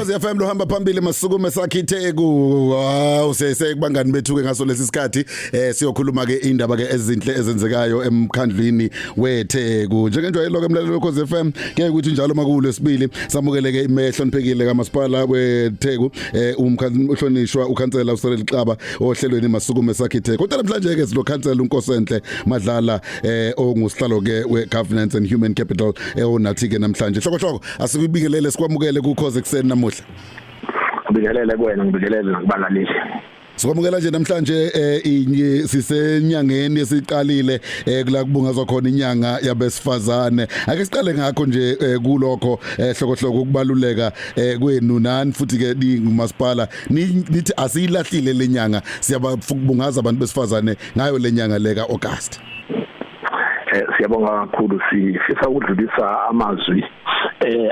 Ukhozi FM lo hamba phambili masukume sakhitheke wow sesekubangani bethu ke ngaso lesi sikhathi siyokhuluma ke indaba ke ezinhle ezenzekayo emkhandlwini weTheku njengenjwayelo ke mlalelo Ukhozi FM ke ukuthi njalo makulo esibili samukele ke imehlo niphekile kamasipala weTheku uhlonishwa ukhansela uSirel Xaba ohlelweni masukume sakhitheke kodwa namhlanje ke silokhansela uNkosenhle Madlala ongusihlalo ke we-Governance and Human Capital onathi ke namhlanje hloko asikubikelele sikwamukele kuKhozi ekseni namuhla ngibingelele kuwena ngibingelele nakubalaleli sikwamukela nje namhlanje sisenyangeni esiqalile kula kubungazwa khona inyanga yabesifazane ake siqale ngakho nje kulokho hlokohloko ukubaluleka kwenu nani futhi ke ningumasipala nithi asiyilahlile lenyanga siyababungaza abantu besifazane ngayo lenyanga leka August siyabonga kakhulu sifisa ukudlulisa amazwi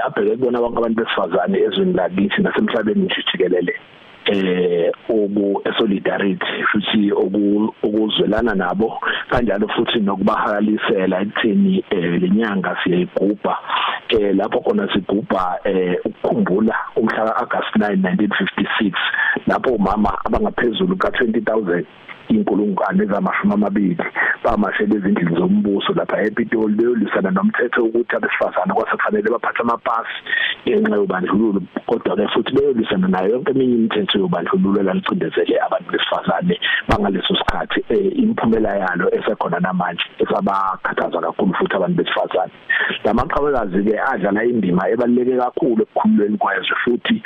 abheke kubona bonke abantu besifazane ezweni lakithi nasemhlabeni jikelele solidarity futhi ukuzwelana nabo kanjalo futhi nokubahakalisela ekutheni lenyanga siyayigubha lapho khona sigubha ukukhumbula umhla kaAugust 9 1956 lapho umama abangaphezulu ka20,000 inkulungwane zamashumi bamashele ezindlini zombuso lapha ePitoli beyolisana nomthetho ukuthi abesifazana kwasefanele baphathe amapasi ngenxa yobandlululo kodwa ke futhi beyolisana nayo yonke eminye imithetho yobandlululo elicindezele abantu besifazane bangaleso sikhathi imiphumela yalo esekhona namanje esabakhathaza kakhulu futhi abantu besifazane lamaqhawekazi ke adlala indima ebaluleke kakhulu ekukhululweni kwezwe futhi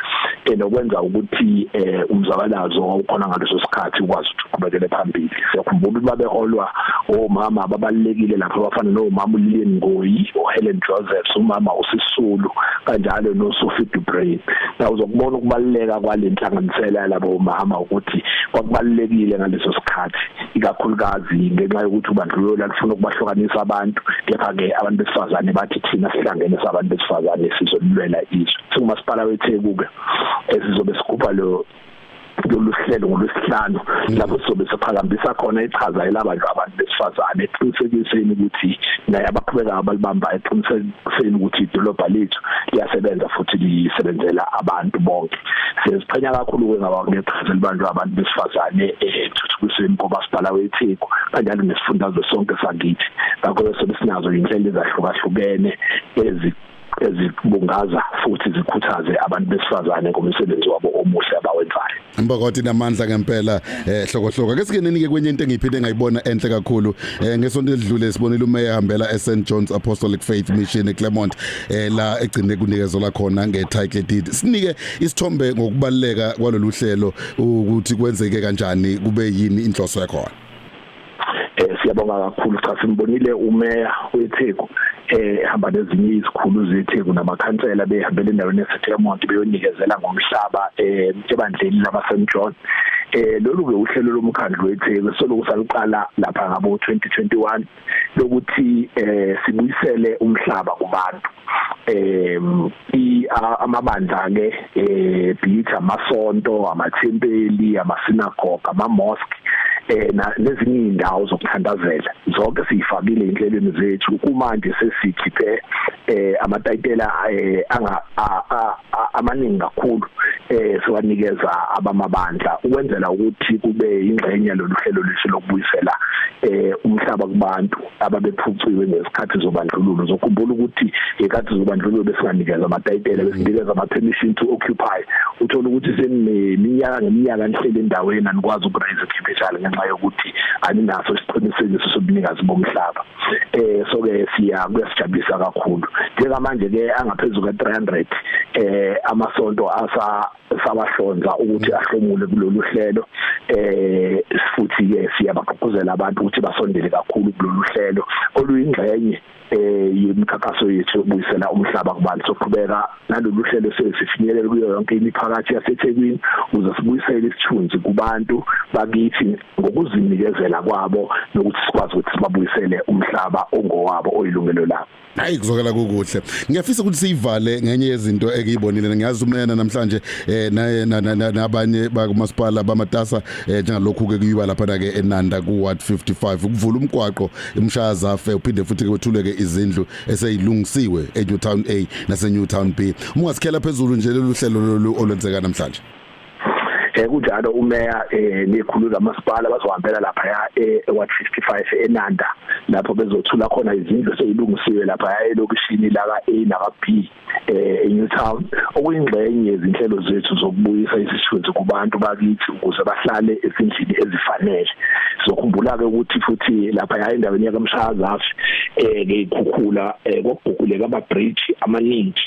nokwenza ukuthi umzabalazo okhona ngaleso sikhathi ukwazi ukuqhubekela phambili siyakhumbula babeholwa omama ababalekile lapha abafana nomama uLillian Ngoyi oHelen Joseph umama uSisulu kanjalo noSophie Dubrain la uzokubona ukubaleka kwalenhlanganisela labo omama ukuthi kwakubalekile ngaleso sikhathi ikakhulukazi ngenxa yokuthi ubandlululo lalufuna ukubahlukanisa abantu kepha ke abantu besifazane bathi thina sihlangene sabantu besifazane sizolulwela izwe singumasipala weTheku ke esizobe sigubha lolu hlelo ngolwesihlanu lapho sobe siphakambisa khona ichaza elabantu abantu besifazane eqinisekiseni ukuthi naye abaqhubeka abalibamba eqinisekiseni ukuthi idolobha lethu liyasebenza futhi lisebenzela abantu bonke siziphenya kakhulu ngaba ngechaza libantu abantu besifazane ethuthukisweni komasipala weTheku kanjalo nesifundazwe sonke sakithi ngakho sobe sinazo indlela ezahlukahlukene ezibungaza futhi zikhuthaze abantu besifazane ngomsebenzi wabo omuhle abawenzayo. Mbokoti namandla ngempela hlokohloko ke sikeneni ke kwenye into engiphinde ngayibona enhle kakhulu ngesonto edlule sibonile umeya hambela eSt John's Apostolic Faith Mission eClermont la egcine kunikezela khona ngetitle deed sinike isithombe ngokubaleka kwalolu hlelo ukuthi kwenzeke kanjani kube yini inhloso yakho. Siyabonga kakhulu cha simbonile umeya weTheku hamba nezinye izikhulu zeTheku namakhansela behambele endaweni eseClermont beyonikezela ngomhlaba ebandleni labaSt John lolu ke uhlelo lomkhandlu weTheku solukusaluqala lapha ngabo 2021 lokuthi sibuyisele umhlaba kubantu amabandla ke bithi amasonto amathempeli amasinagoge amamosque nezinye indawo zokuthandazela zonke siyifakile inhlelweni zethu kumanje sesikhiphe amatayitela amaningi kakhulu siwanikeza abamabandla ukwenzela ukuthi kube ingxenye lolu hlelo lesi lokubuyisela umhlaba kubantu ababephuciwe ngesikhathi zobandlululo zokhumbula ukuthi ngesikhathi zobandlululo besinganikeza amatayitela besinikeza ama-permission to occupy uthola ukuthi seneminyaka ngeminyaka nihlele endaweni anikwazi ukuraise capital ngenxa yokuthi aninaso isiqinisekiso sobunikazi bomhlaba so ke kuyasijabulisa kakhulu njengamanje ke angaphezulu ka300 amasonto sabahlonza ukuthi ahlomule kulolu hlelo futhi ke siyabaqoqozela abantu ukuthi basondele kakhulu kulolu hlelo oluyingxenye yemikhankaso yethu yokubuyisela umhlaba kubantu soqhubeka nalolu hlelo sesifinyelele kuyo yonke imiphakathi yemiphakathi yaseThekwini ukuze sibuyisele isithunzi kubantu bakithi ngokuzinikezela kwabo nokuthi sikwazi ukuthi sibabuyisele umhlaba ongowabo oyilungelo labo. Hayi kuzokela kukuhle. Ngiyafisa ukuthi siyivale ngenye yezinto ekuyibonile. Ngiyazi umena namhlanje nabanye bakumasipala bamatasa njengalokhu ke kuyiwa lapha ke eNanda ku Ward 55 ukuvula umgwaqo eMshayazafe uphinde futhi ke wethuleke izindlu eseyilungisiwe eNewtown A naseNewtown B. Ungasikhela phezulu nje lolu hlelo lolu olwenzeka namhlanje. Kunjalo umeya nekhulu lamasipala bazohambela lapha eWard 55 eNanda lapho bezothula khona izindlu seyilungisiwe lapha elokishini la ka A na ka B eNewtown okuyingxenye izinhlelo zethu zokubuyisa isithunzi kubantu bakithi ukuze bahlale ezindlini ezifanele. Sizokhumbula ke ukuthi futhi lapha endaweni yakamshayazafe ngekhukhula kokuguguleka ama-bridge amaningi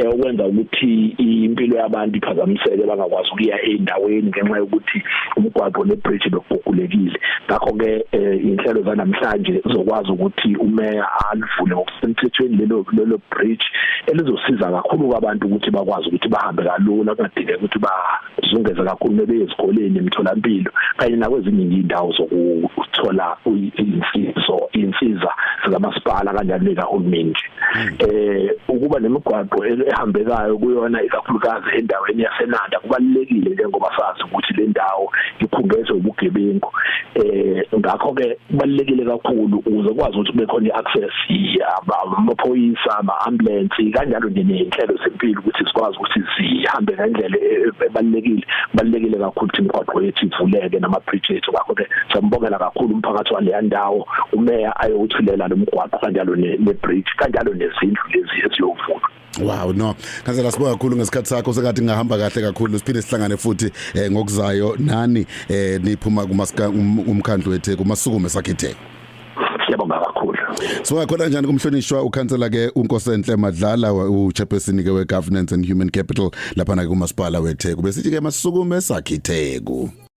okwenza ukuthi impilo yabantu iphazamiseke bangakwazi ukuya endaweni ngenxa yokuthi umgwaqo ne-bridge bekugugulekile. Ngakho ke inhlelo zanamhlanje zokwazi ukuthi umeya alivule ngokusemthethweni lelo bridge elizosiza kakhulu kwabantu ukuthi bakwazi ukuthi bahambe kalula kungadingeki ukuthi bazungeze kakhulu nebe ezikoleni emtholampilo kanye nakwezinye indawo zokuthola insiza zikamasipala kanjalo nekahulumeni. Ukuba nemigwaqo ehambekayo kuyona ikakhulukazi endaweni yaseNanda kubalekile njengoba sazi ukuthi le ndawo ikhungezwe ubugebengu. Ngakho ke kubalekile kakhulu ukuze kwazi ukuthi kube khona iaccess amaphoyisa ama-ambulance kanjalo nezinhlelo zempilo ukuthi sikwazi ukuthi zihambe ngendlela ebalekile kakhulu ukuthi imigwaqo yethu ivuleke nama-bridge ethu. Ngakho ke siyambongela kakhulu umphakathi waleya ndawo umeya ayowuthulela lo mgwaqo kanjalo ne-bridge kanjalo nezindlu lezi eziyovulwa. Wow no ngazela sibonga kakhulu ngesikhathi sakho sengathi ngahamba kahle kakhulu siphinde sihlangane futhi ngokuzayo nani niphuma umkhandlu wethu kumasukume sakhitheke. Siyabonga kakhulu. So khona njani kumhlonishwa ukhansela ke uNkosenhle Madlala uchairperson ke we Governance and Human Capital lapha na kumasipala wethu besithi ke masukume sakhitheke.